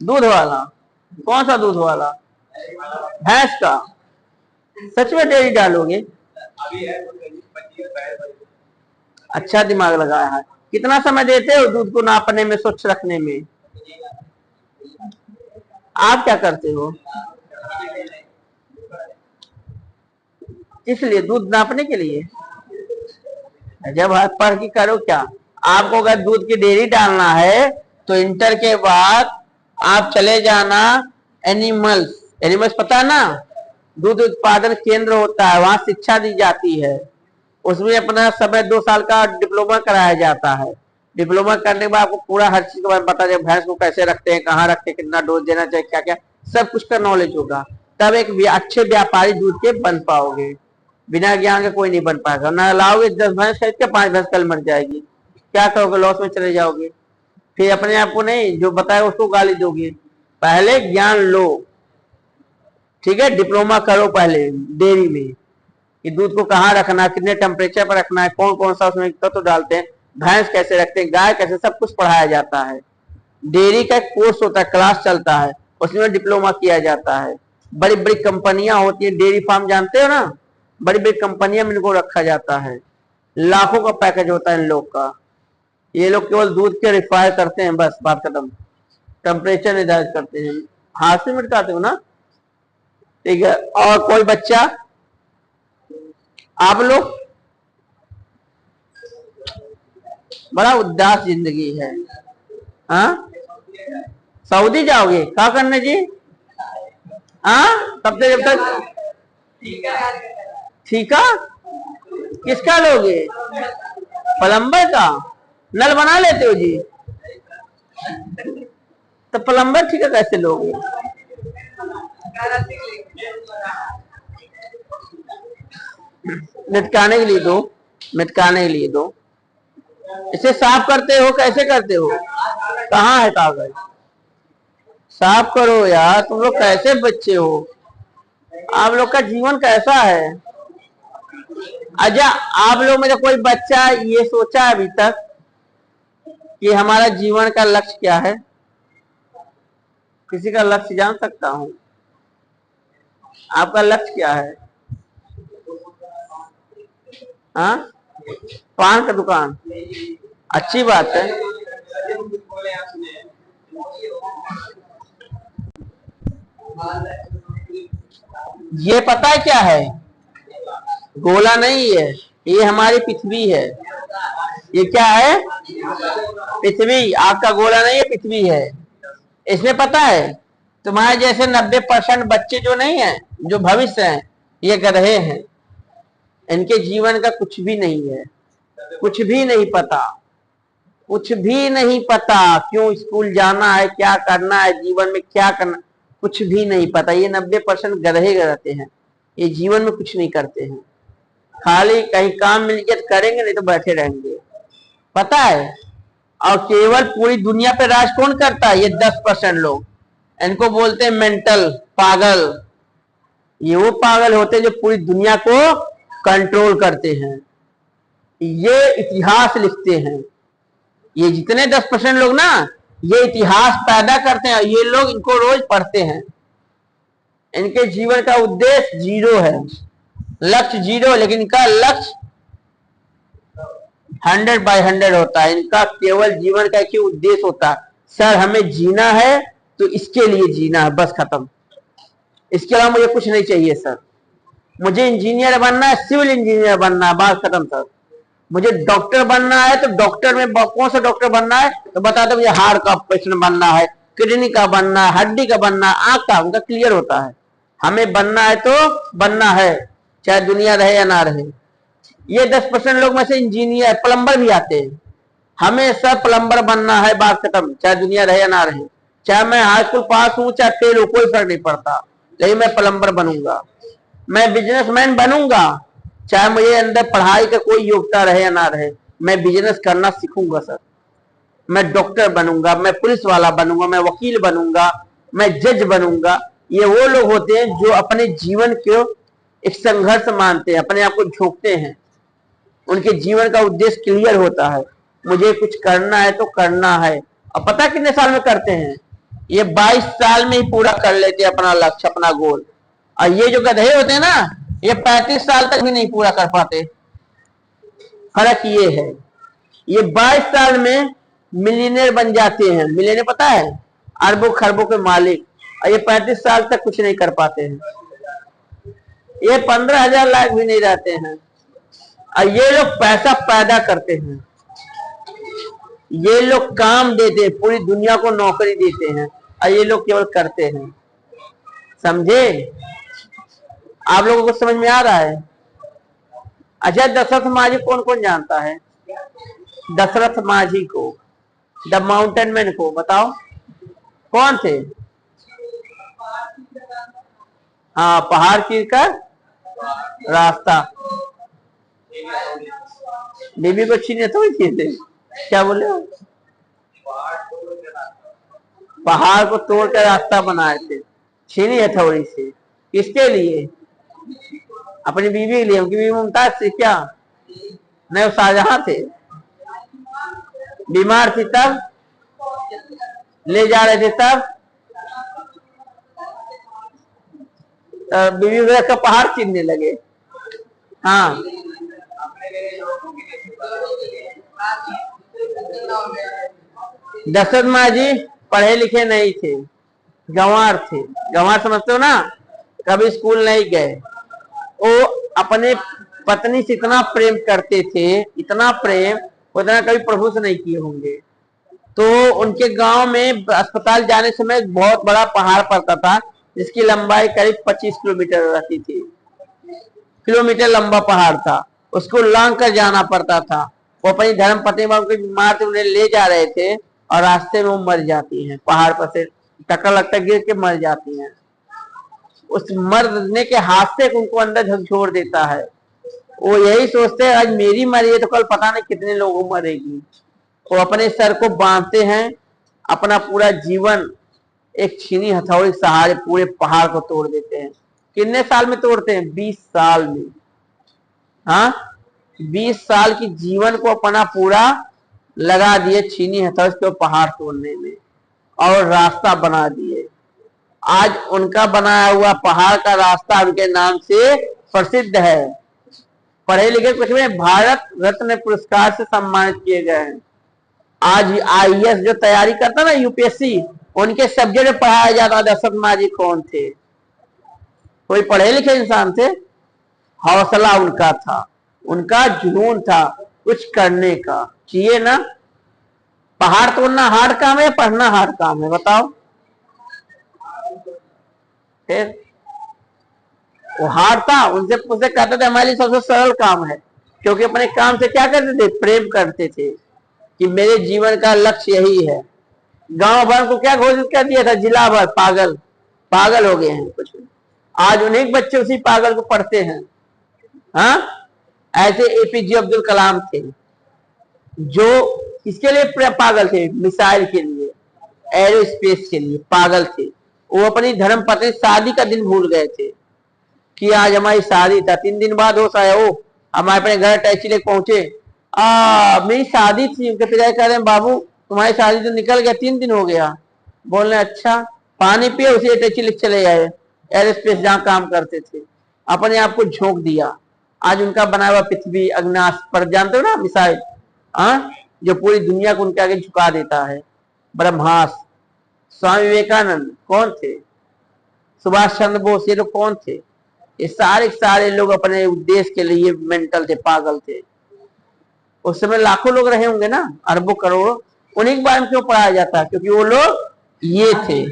दूध वाला? कौन सा दूध वाला? भैंस का? सच में डेयरी डालोगे? अच्छा दिमाग लगाया है। कितना समय देते हो दूध को नापने में, स्वच्छ रखने में? आप क्या करते हो? इसलिए दूध नापने के लिए? जब हाथ पढ़ के करो क्या? आपको अगर दूध की डेयरी डालना है तो इंटर के बाद आप चले जाना एनिमल्स। एनिमल्स पता है ना? दूध उत्पादन केंद्र होता है, वहां शिक्षा दी जाती है। उसमें अपना समय 2 साल का डिप्लोमा कराया जाता है। डिप्लोमा करने के बाद आपको पूरा हर चीज के बारे में पता है, भैंस को कैसे रखते हैं, कहाँ रखते हैं, कितना डोज देना चाहिए, क्या क्या सब कुछ का नॉलेज होगा। तब एक अच्छे व्यापारी दूध के बन पाओगे। बिना ज्ञान के कोई नहीं बन पाएगा। ना लाओगे 10 भैंस खरीद के, 5 भैंस कल मर जाएगी, क्या करोगे? लॉस में चले जाओगे। फिर अपने आप को नहीं, जो बताया उसको गाली दोगे। पहले ज्ञान लो, ठीक है? डिप्लोमा करो पहले डेयरी में, कि दूध को कहाँ रखना, कितने टेम्परेचर पर रखना है, कौन कौन सा उसमें तत्व डालते हैं, भैंस कैसे रखते हैं, गाय कैसे, सब कुछ पढ़ाया जाता है। डेयरी का एक कोर्स होता है, क्लास चलता है, उसमें डिप्लोमा किया जाता है। बड़ी बड़ी कंपनियां होती है, डेयरी फार्म जानते हो ना? बड़ी बड़ी कंपनियां में इनको रखा जाता है। लाखों का पैकेज होता है इन लोग का। ये लोग केवल दूध के रिक्वायर करते हैं, बस बात खत्म। टेम्परेचर निर्धारित करते हैं। हाथ से मिटाते हो ना? ठीक है। और कोई बच्चा? आप लोग? बड़ा उदास जिंदगी है। हाँ, सऊदी जाओगे? क्या करने जी? हाँ, तब तक जब तक ठीका किसका लोगे? प्लम्बर का? नल बना लेते हो जी? तो प्लम्बर ठीका कैसे लोगे? मिटकाने के लिए दो, मिटकाने के लिए दो। इसे साफ करते हो? कैसे करते हो? कहाँ है कागज? साफ करो यार, तुम लोग कैसे बच्चे हो? आप लोग का जीवन कैसा है? अच्छा, आप लोग में से कोई बच्चा ये सोचा अभी तक कि हमारा जीवन का लक्ष्य क्या है? किसी का लक्ष्य जान सकता हूं? आपका लक्ष्य क्या है? हाँ, पान का दुकान? अच्छी बात है। ये पता है क्या है? गोला नहीं है, ये हमारी पृथ्वी है। ये क्या है? पृथ्वी। आपका गोला नहीं है, पृथ्वी है। इसमें पता है, तुम्हारे जैसे 90% बच्चे जो नहीं है, जो भविष्य हैं, ये गधे हैं। इनके जीवन का कुछ भी नहीं है, कुछ भी नहीं पता, कुछ भी नहीं पता। क्यों स्कूल जाना है, क्या करना है, जीवन में क्या करना, कुछ भी नहीं पता। ये 90% गधे रहते हैं, ये जीवन में कुछ नहीं करते हैं। खाली कहीं काम मिल गया तो करेंगे, नहीं तो बैठे रहेंगे। पता है? और केवल पूरी दुनिया पे राज कौन करता है? ये 10% लोग। इनको बोलते हैं मेंटल, पागल। ये वो पागल होते हैं जो पूरी दुनिया को कंट्रोल करते हैं, ये इतिहास लिखते हैं। ये जितने 10% लोग ना, ये इतिहास पैदा करते हैं। ये लोग इनको रोज पढ़ते हैं। इनके जीवन का उद्देश्य जीरो है, लक्ष्य जीरो, लेकिन इनका लक्ष्य 100/100 होता है। इनका केवल जीवन का एक ही उद्देश्य होता है, सर हमें जीना है तो इसके लिए जीना है, बस खत्म। इसके अलावा मुझे कुछ नहीं चाहिए सर। मुझे इंजीनियर बनना है, सिविल इंजीनियर बनना है, बात खत्म सर। मुझे डॉक्टर बनना है तो डॉक्टर में कौन सा डॉक्टर बनना है तो बता दो। मुझे हार्ट का ऑपरेशन बनना है, किडनी का बनना है, हड्डी का बनना है, आंख का, उनका क्लियर होता है। हमें बनना है तो बनना है, चाहे दुनिया रहे या ना रहे। ये 10% लोग में से इंजीनियर, प्लम्बर भी आते हैं। हमें सब प्लम्बर बनना है, बात खत्म, चाहे दुनिया रहे या ना रहे। चाहे मैं हाई स्कूल पास हूं, चाहे फेल हूं, कोई फर्क नहीं पड़ता, लेकिन मैं प्लम्बर बनूंगा। मैं बिजनेसमैन बनूंगा, चाहे मुझे अंदर पढ़ाई का कोई योग्यता रहे या ना रहे, मैं बिजनेस करना सीखूंगा सर। मैं डॉक्टर बनूंगा, मैं पुलिस वाला बनूंगा, मैं वकील बनूंगा, मैं जज बनूंगा। ये वो लोग होते हैं जो अपने जीवन को एक संघर्ष मानते हैं, अपने आप को झोंकते हैं। उनके जीवन का उद्देश्य क्लियर होता है, मुझे कुछ करना है तो करना है। और पता कितने साल में करते हैं? ये 22 साल में ही पूरा कर लेते अपना लक्ष्य, अपना गोल। और ये जो गधे होते हैं ना, ये 35 साल तक भी नहीं पूरा कर पाते। फर्क ये है, ये 22 साल में मिलियनेयर बन जाते हैं। मिलियनेयर पता है, अरबों खरबों के मालिक। और ये 35 साल तक कुछ नहीं कर पाते हैं। ये 15,000 लाख भी नहीं रहते हैं। और ये लोग पैसा पैदा करते हैं, ये लोग काम देते हैं, पूरी दुनिया को नौकरी देते हैं। और ये लोग केवल करते हैं। समझे? आप लोगों को समझ में आ रहा है? अच्छा, दशरथ माझी कौन कौन जानता है? दशरथ माझी को, द माउंटेन मैन को बताओ कौन थे? हाँ, पहाड़ चीर कर रास्ता। बीबी को छीने तो किए थे, क्या बोले हो? पहाड़ को तोड़ कर रास्ता बनाए थे, छीनी हथौड़ी से। किसके लिए? अपनी बीवी के लिए। उनकी बीवी मुमताज थी क्या? नहीं, वो शाहजहां थे। बीमार थी तब ले जा रहे थे, तब बीवी का पहाड़ चीरने लगे। हाँ, दशरथ माझी पढ़े लिखे नहीं थे, गंवार थे। गंवार समझते हो ना? कभी स्कूल नहीं गए। वो अपने पत्नी से इतना प्रेम करते थे, इतना प्रेम, उतना कभी प्रभु से नहीं किए होंगे। तो उनके गांव में अस्पताल जाने समय बहुत बड़ा पहाड़ पड़ता था, जिसकी लंबाई करीब 25 किलोमीटर रहती थी। किलोमीटर लंबा पहाड़ था, उसको लांग कर जाना पड़ता था। वो अपनी धर्म पत्नी बीमार थे, उन्हें ले जा रहे थे और रास्ते में वो मर जाती हैं। पहाड़ पर से टक्कर लगता गिर के मर जाती हैं। उस मरने के हादसे को उनको अंदर झकझोर देता है। वो यही सोचते हैं, आज मेरी मरी है तो कल पता नहीं कितने लोगों मरेगी। वो अपने सर को बांधते हैं, अपना पूरा जीवन एक छीनी हथौड़ी के सहारे पूरे पहाड़ को तोड़ देते हैं। कितने साल में तोड़ते हैं? 20 साल में। हाँ, 20 साल की जीवन को अपना पूरा लगा दिए छीनी हथौड़ी के पहाड़ तोड़ने में और रास्ता बना दिए। आज उनका बनाया हुआ पहाड़ का रास्ता उनके नाम से प्रसिद्ध है। पढ़े लिखे कुछ में भारत रत्न पुरस्कार से सम्मानित किए गए हैं। आज IAS जो तैयारी करता ना, यूपीएससी, उनके सब्जेक्ट में पढ़ाया जाता। दशरथ माझी कौन थे? कोई पढ़े लिखे इंसान थे? हौसला उनका था, उनका जुनून था कुछ करने का। चाहिए ना? पहाड़ तोड़ना हार्ड काम है, पढ़ना हार्ड काम है? बताओ। फिर वो हार्ड था, उनसे पूछते कहते थे हमारे लिए सबसे सरल काम है, क्योंकि अपने काम से क्या करते थे? प्रेम करते थे कि मेरे जीवन का लक्ष्य यही है। गांव भर को क्या घोषित कर दिया था? जिला भर पागल, पागल हो गए हैं कुछ। आज उन्हीं बच्चे उसी पागल को पढ़ते हैं। हाँ, ऐसे APJ अब्दुल कलाम थे, जो किसके लिए पागल थे? मिसाइल के लिए, एरोस्पेस के लिए पागल थे। वो अपनी धर्म पत्नी शादी का दिन भूल गए थे कि आज हमारी शादी था। 3 दिन बाद होश आया, वो हमारे अपने घर टैक्सी लेके पहुंचे, मेरी शादी थी। उनके पिता कह रहे हैं बाबू तुम्हारी शादी तो निकल गया, 3 दिन हो गया। बोल रहे अच्छा, पानी पिए, उसी टैक्सी लेके चले आए एरोस्पेस जहाँ काम करते थे। अपने आप को झोंक दिया। आज उनका बनाया हुआ पृथ्वी अग्नाश पर, जानते हो ना, मिसाइल, जो पूरी दुनिया को उनके आगे झुका देता है। ब्रह्मास्त्र। स्वामी विवेकानंद कौन थे? सुभाष चंद्र बोस, ये लोग कौन थे? ये सारे लोग अपने उद्देश्य के लिए मेंटल थे, पागल थे। उस समय लाखों लोग रहे होंगे ना, अरबों करोड़ों। उन्हीं के बारे में क्यों पढ़ाया जाता है? क्योंकि वो लोग ये थे।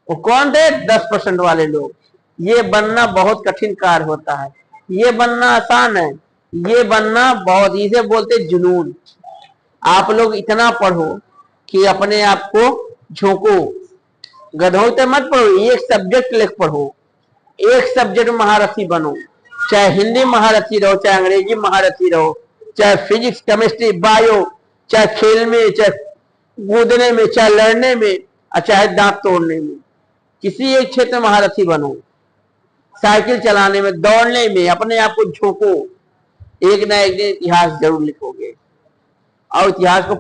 वो कौन थे? 10% वाले लोग। ये बनना बहुत कठिन कार्य होता है, ये बनना आसान है, ये बनना बहुत, इसे बोलते जुनून। आप लोग इतना पढ़ो कि अपने आप को झोंको। गधों तो मत पढ़ो, एक सब्जेक्ट लेकर पढ़ो, एक सब्जेक्ट में महारथी बनो। चाहे हिंदी महारथी रहो, चाहे अंग्रेजी महारथी रहो, चाहे फिजिक्स, केमिस्ट्री, बायो, चाहे खेल में, चाहे कूदने में, चाहे लड़ने में, और चाहे दांत तोड़ने में, किसी एक क्षेत्र में महारथी बनो। साइकिल चलाने में, दौड़ने में अपने आप को झोंको। एक ना एक दिन इतिहास जरूर लिखोगे और इतिहास को